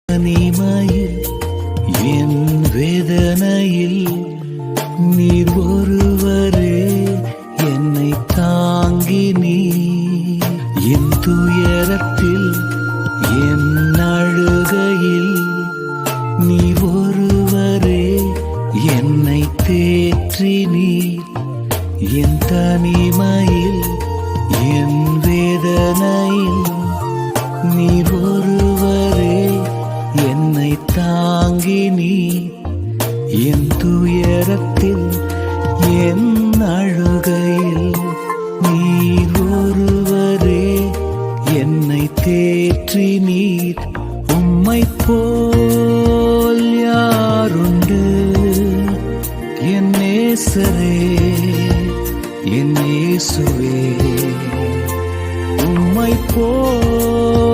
தனிமையில் என் வேதனையில் நீர் ஒருவரே என்னை தாங்கி என் துயரத்தில் என் அழுகையில் நீர் ஒருவரே என்னை தேற்றி என் தனிமையில் என் வேதனையில் நீர் ஒருவரே என்னை தாங்கி என் துயரத்தில் என் அழுகையில் நீர் ஒருவரே என்னை தேற்றி உம்மை போல் யாருண்டு என் நேசரே என் இயேசுவே உம்மை போல்